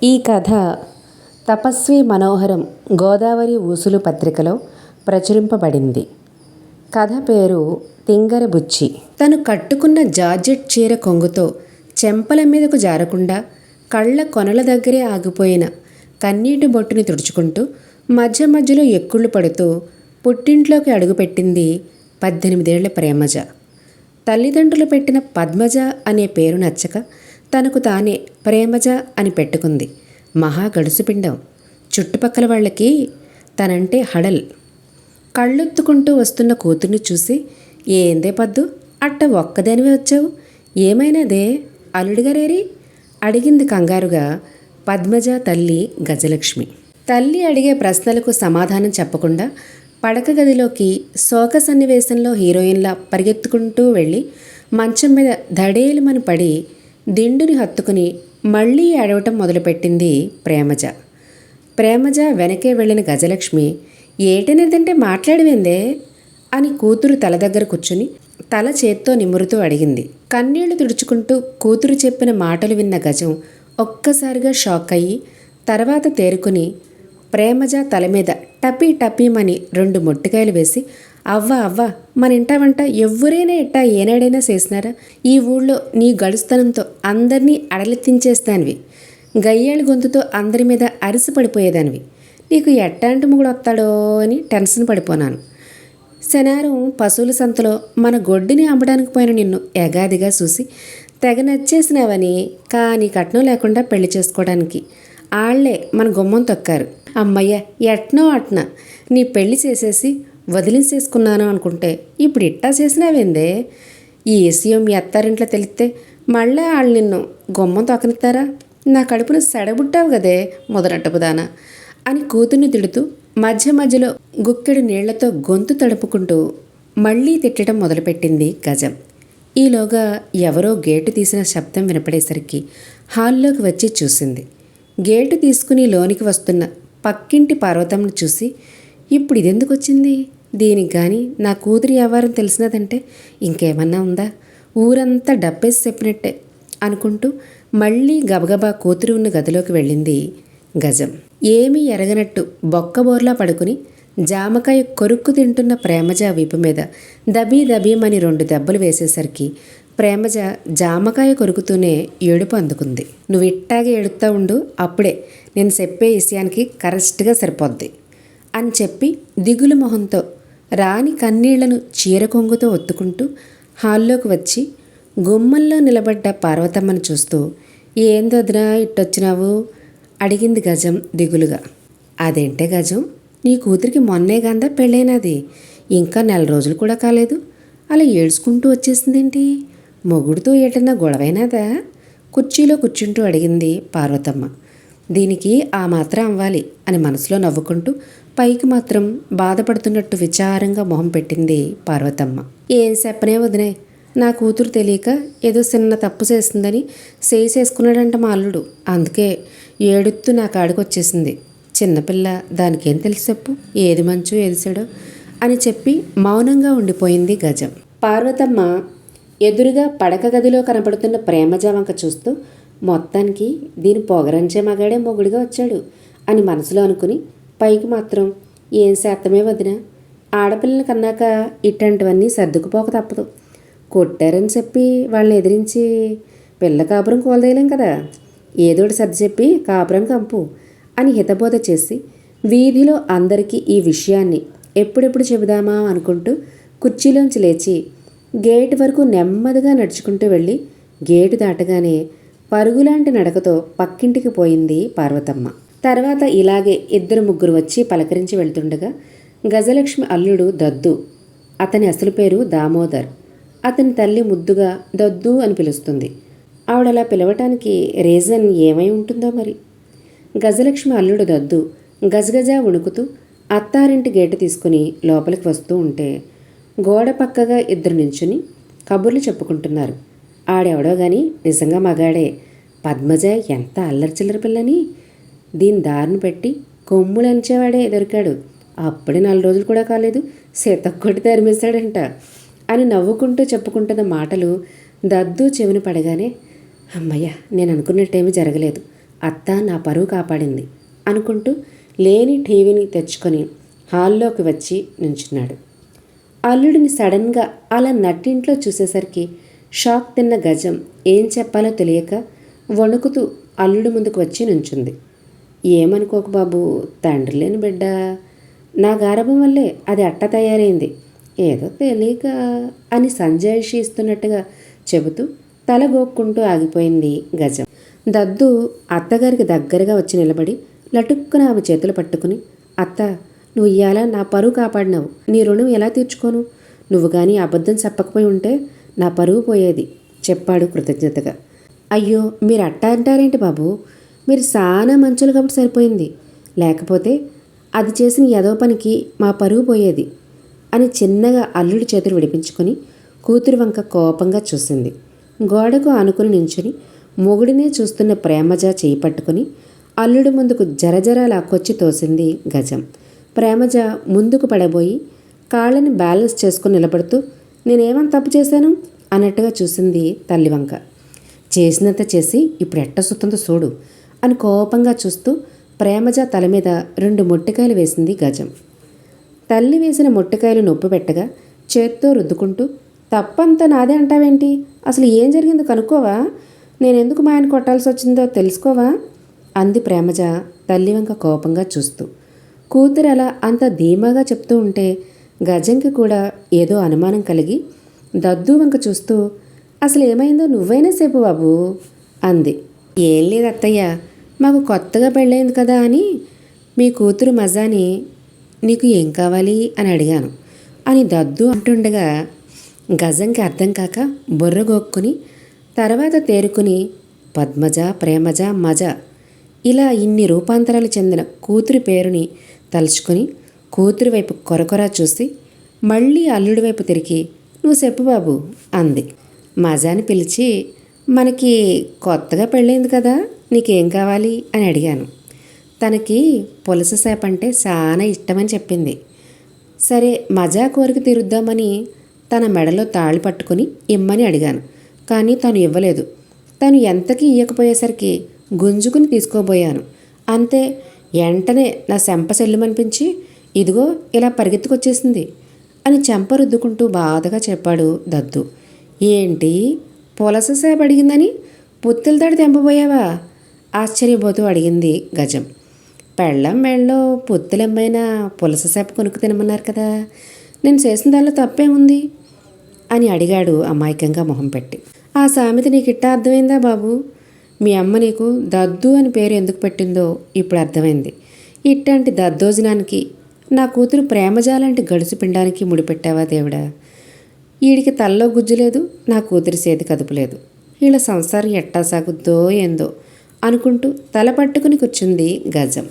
ఈ కథ తపస్వి మనోహరం గోదావరి ఊసులు పత్రికలో ప్రచురింపబడింది. కథ పేరు తింగర బుచ్చి. తను కట్టుకున్న జార్జెట్ చీర కొంగుతో చెంపల మీదకు జారకుండా కళ్ళ కొనల దగ్గరే ఆగిపోయిన కన్నీటి బొట్టుని తుడుచుకుంటూ మధ్య మధ్యలో ఎక్కుళ్ళు పడుతూ పుట్టింట్లోకి అడుగుపెట్టింది 18 ఏళ్ల ప్రేమజ. తల్లిదండ్రులు పెట్టిన పద్మజ అనే పేరు నచ్చక తనకు తానే ప్రేమజ అని పెట్టుకుంది. మహా గడుసుపిండం. చుట్టుపక్కల వాళ్ళకి తనంటే హడల్. కళ్ళొత్తుకుంటూ వస్తున్న కూతుర్ని చూసి, ఏందే పద్దు, అట్ట ఒక్కదానివే వచ్చావు, ఏమైనాదే, అల్లుడిగారేరి అడిగింది కంగారుగా పద్మజ తల్లి గజలక్ష్మి. తల్లి అడిగే ప్రశ్నలకు సమాధానం చెప్పకుండా పడక గదిలోకి శోక సన్నివేశంలో హీరోయిన్లా పరిగెత్తుకుంటూ వెళ్ళి మంచం మీద ధడేలుమని పడి దిండుని హత్తుకుని మళ్ళీ ఏడవటం మొదలుపెట్టింది ప్రేమజ. ప్రేమజ వెనకే వెళ్ళిన గజలక్ష్మి, ఏటనేదంటే మాట్లాడవేందే అని కూతురు తల దగ్గర కూర్చుని తల చేత్తో నిమురుతూ అడిగింది. కన్నీళ్లు తుడుచుకుంటూ కూతురు చెప్పిన మాటలు విన్న గజం ఒక్కసారిగా షాక్ అయ్యి తర్వాత తేరుకుని ప్రేమజ తల మీద టపీ టపీమని 2 మొట్టికాయలు వేసి, అవ్వ అవ్వ, మన ఇంట వంట ఎవ్వరైనా ఇట్టా ఏనాడైనా చేసినారా? ఈ ఊళ్ళో నీ గడుస్తనంతో అందరినీ అడలెత్తించేస్తానివి, గయ్యాళి గొంతుతో అందరి మీద అరిసి పడిపోయేదానివి. నీకు ఎట్టాంటి మొగుడు వస్తాడో అని టెన్షన్ పడిపోనాను. శనారం పశువుల సంతలో మన గొడ్డిని అమ్మడానికి పోయిన నిన్ను ఎగాదిగా చూసి తెగ నచ్చేసినావని కానీ కట్నం లేకుండా పెళ్లి చేసుకోవడానికి ఆళ్లే మన గుమ్మం తొక్కారు. అమ్మయ్య, ఎట్నో అట్న నీ పెళ్లి చేసేసి వదిలించేసుకున్నాను అనుకుంటే ఇప్పుడు ఇట్టా చేసినావేందే? ఈ విషయం మీ అత్తారింట్లో తెలిస్తే మళ్ళీ వాళ్ళు నిన్ను గుమ్మం తొక్కనిస్తారా? నా కడుపును సెడబుట్టావు కదే మొదలట్టపుదానా అని కూతుర్ని తిడుతూ మధ్య మధ్యలో గుక్కెడు నీళ్లతో గొంతు తడుపుకుంటూ మళ్ళీ తిట్టడం మొదలుపెట్టింది గజం. ఈలోగా ఎవరో గేటు తీసిన శబ్దం వినపడేసరికి హాల్లోకి వచ్చి చూసింది. గేటు తీసుకుని లోనికి వస్తున్న పక్కింటి పార్వతమ్మను చూసి, ఇప్పుడు ఇదెందుకు వచ్చింది? దీనికి కానీ నా కూతురి వ్యవహారం తెలిసినదంటే ఇంకేమన్నా ఉందా? ఊరంతా డబ్బేసి చెప్పినట్టే అనుకుంటూ మళ్ళీ గబగబా కూతురు ఉన్న గదిలోకి వెళ్ళింది గజం. ఏమీ ఎరగనట్టు బొక్కబోర్లా పడుకుని జామకాయ కొరుక్కు తింటున్న ప్రేమజ వీపు మీద దబీ దబీమని 2 దెబ్బలు వేసేసరికి ప్రేమజ జామకాయ కొరుకుతూనే ఏడుపు అందుకుంది. నువ్వు ఇట్టాగే ఏడుస్తూ ఉండు, అప్పుడే నేను చెప్పే విషయానికి కరెక్ట్గా సరిపోద్ది అని చెప్పి దిగులు మొహంతో రాని కన్నీళ్లను చీర కొంగుతో ఒత్తుకుంటూ హాల్లోకి వచ్చి గుమ్మంలో నిలబడ్డ పార్వతమ్మను చూస్తూ, ఏందొదినా ఇట్టొచ్చినావు అడిగింది గజం దిగులుగా. అదేంటే గజం, నీ కూతురికి మొన్నే గందా పెళ్ళైనది, ఇంకా 4 రోజులు కూడా కాలేదు, అలా ఏడ్చుకుంటూ వచ్చేసిందేంటి? మొగుడుతో ఏటన్నా గొడవైనాదా? కుర్చీలో కూర్చుంటూ అడిగింది పార్వతమ్మ. దీనికి ఆ మాత్రం అవ్వాలి అని మనసులో నవ్వుకుంటూ పైకి మాత్రం బాధపడుతున్నట్టు విచారంగా మొహం పెట్టింది పార్వతమ్మ. ఏం చెప్పనే వదినే, నా కూతురు తెలియక ఏదో చిన్న తప్పు చేసిందని చేసుకున్నాడంట మా అల్లుడు, అందుకే ఏడుత్తూ నా కాడికొచ్చేసింది. చిన్నపిల్ల, దానికేం తెలిసి చెప్పు, ఏది మంచో ఏది చెడో అని చెప్పి మౌనంగా ఉండిపోయింది గజం. పార్వతమ్మ ఎదురుగా పడక గదిలో కనపడుతున్న ప్రేమజ వంక చూస్తూ, మొత్తానికి దీని పొగరంచే మగాడే మొగుడిగా వచ్చాడు అని మనసులో అనుకుని పైకి మాత్రం ఏం శాతమే వదిన, ఆడపిల్లల కన్నాక ఇట్లాంటివన్నీ సర్దుకుపోక తప్పదు. కొట్టారని చెప్పి వాళ్ళని ఎదిరించి పిల్ల కాపురం కోలదేయలేం కదా, ఏదోటి సర్ది చెప్పి కాపురం కంపు అని హితబోధ చేసి వీధిలో అందరికీ ఈ విషయాన్ని ఎప్పుడెప్పుడు చెబుదామా అనుకుంటూ కుర్చీలోంచి లేచి గేటు వరకు నెమ్మదిగా నడుచుకుంటూ వెళ్ళి గేటు దాటగానే పరుగులాంటి నడకతో పక్కింటికి పోయింది పార్వతమ్మ. తర్వాత ఇలాగే 2-3 వచ్చి పలకరించి వెళ్తుండగా గజలక్ష్మి అల్లుడు దద్దు, అతని అసలు పేరు దామోదర్, అతని తల్లి ముద్దుగా దద్దు అని పిలుస్తుంది. ఆవిడలా పిలవటానికి రీజన్ ఏమై ఉంటుందో మరి. గజలక్ష్మి అల్లుడు దద్దు గజగజ వణుకుతూ అత్తారింటి గేటు తీసుకుని లోపలికి వస్తూ ఉంటే గోడ పక్కగా 2 నించుని కబుర్లు చెప్పుకుంటున్నారు. ఆడెవడో గాని నిజంగా మగాడే. పద్మజ ఎంత అల్లరిచిల్లర పిల్లని, దీని దారిని పెట్టి కొమ్ములంచేవాడే దొరికాడు, అప్పుడే 4 రోజులు కూడా కాలేదు, సీతక్కొట్టి తరిమేశాడంట అని నవ్వుకుంటూ చెప్పుకుంటున్న మాటలు దద్దు చెవిన పడగానే, అమ్మయ్య, నేను అనుకున్నట్టేమీ జరగలేదు, అత్త నా పరువు కాపాడింది అనుకుంటూ లేని టీవీని తెచ్చుకొని హాల్లోకి వచ్చి నించున్నాడు. అల్లుడిని సడన్గా అలా నట్టింట్లో చూసేసరికి షాక్ తిన్న గజం ఏం చెప్పాలో తెలియక వణుకుతూ అల్లుడి ముందుకు వచ్చి నుంచుంది. ఏమనుకోకు బాబు, తండ్రి లేని బిడ్డ, నా గారాబం వల్లే అది అట్ట తయారైంది, ఏదో తెలియక అని సంజాయిషి ఇస్తున్నట్టుగా చెబుతూ తల గోక్కుంటూ ఆగిపోయింది గజం. దద్దు అత్తగారికి దగ్గరగా వచ్చి నిలబడి లటుక్కున ఆమె చేతులు పట్టుకుని, అత్త, నువ్వు ఇయ్యాల నా పరువు కాపాడినావు, నీ రుణం ఎలా తీర్చుకోను, నువ్వు కానీ అబద్ధం చెప్పకపోయి ఉంటే నా పరువు పోయేది చెప్పాడు కృతజ్ఞతగా. అయ్యో, మీరు అట్ట అంటారేంటి బాబు, మీరు చాలా మంచులు కాబట్టి సరిపోయింది, లేకపోతే అది చేసిన ఎదో పనికి మా పరువు పోయేది అని చిన్నగా అల్లుడి చేతులు విడిపించుకొని కూతురు వంక కోపంగా చూసింది. గోడకు ఆనుకుని నించుని మొగుడినే చూస్తున్న ప్రేమజ చేయి పట్టుకుని అల్లుడి ముందుకు జరజరా లాక్కొచ్చి తోసింది గజం. ప్రేమజ ముందుకు పడబోయి కాళ్ళని బ్యాలెన్స్ చేసుకుని నిలబడుతూ, నేనేమని తప్పు చేశాను అన్నట్టుగా చూసింది తల్లి వంక. చేసినంత చేసి ఇప్పుడు ఎట్ట సుత్తంతో చూడు అని కోపంగా చూస్తూ ప్రేమజ తల మీద 2 మొట్టికాయలు వేసింది గజం. తల్లి వేసిన మొట్టికాయలు నొప్పి పెట్టగా చేత్తో రుద్దుకుంటూ, తప్పంతా నాదే అంటావేంటి, అసలు ఏం జరిగిందో కనుక్కోవా, నేనెందుకు మా ఆయన కొట్టాల్సి వచ్చిందో తెలుసుకోవా అంది ప్రేమజ తల్లి వంక కోపంగా చూస్తూ. కూతురు అలా అంత ధీమాగా చెప్తూ ఉంటే గజంకి కూడా ఏదో అనుమానం కలిగి దద్దు వంక చూస్తూ, అసలు ఏమైందో నువ్వైనా సేపు బాబు అంది. ఏం లేదు అత్తయ్య, మాకు కొత్తగా పెళ్ళైంది కదా అని మీ కూతురు మజాని నీకు ఏం కావాలి అని అడిగాను అని దద్దు అంటుండగా గజంకి అర్థం కాక బుర్రగోక్కుని తర్వాత తేరుకుని పద్మజ, ప్రేమజ, మజ ఇలా ఇన్ని రూపాంతరాలు చెందిన కూతురి పేరుని తలుచుకొని కూతురి వైపు కొరకొరా చూసి మళ్ళీ అల్లుడి వైపు తిరిగి, నువ్వు చెప్పు బాబు అంది. మజాని పిలిచి, మనకి కొత్తగా పెళ్ళైంది కదా, నీకేం కావాలి అని అడిగాను. తనకి పులస చేప అంటే చాలా ఇష్టమని చెప్పింది. సరే, మజా కోరిక తీరుద్దామని తన మెడలో తాళి పట్టుకుని ఇమ్మని అడిగాను. కానీ తను ఇవ్వలేదు. తను ఎంతకీ ఇయ్యకపోయేసరికి గుంజుకుని తీసుకోబోయాను. అంతే, వెంటనే నా చెంప సెల్లుమనిపించి ఇదిగో ఇలా పరిగెత్తుకొచ్చేసింది అని చెంప రుద్దుకుంటూ బాధగా చెప్పాడు దద్దు. ఏంటి, పులస చేప అడిగిందని పుత్తెల తాడి తెంపబోయావా ఆశ్చర్యపోతూ అడిగింది గజం. పెళ్ళం మెళ్ళలో పుత్తెలమ్మైనా పులస చేప కొనుక్కు తినమన్నారు కదా, నేను చేసిన దానిలో తప్పేముంది అని అడిగాడు అమాయకంగా మొహం పెట్టి. ఆ సామెత నీకు ఇట్టా అర్థమైందా బాబు, మీ అమ్మ నీకు దద్దు అని పేరు ఎందుకు పెట్టిందో ఇప్పుడు అర్థమైంది. ఇట్లాంటి దద్దోజనానికి నా కూతురు ప్రేమజాలాంటి గడుసు పిండానికి ముడిపెట్టావా దేవుడా, వీడికి తల్లో గుజ్జు లేదు, నా కూతురి చేతి కదుపు లేదు, వీళ్ళ సంసారం ఎట్టా సాగుద్దో ఏందో అనుకుంటూ తల పట్టుకుని కూర్చుంది గజం.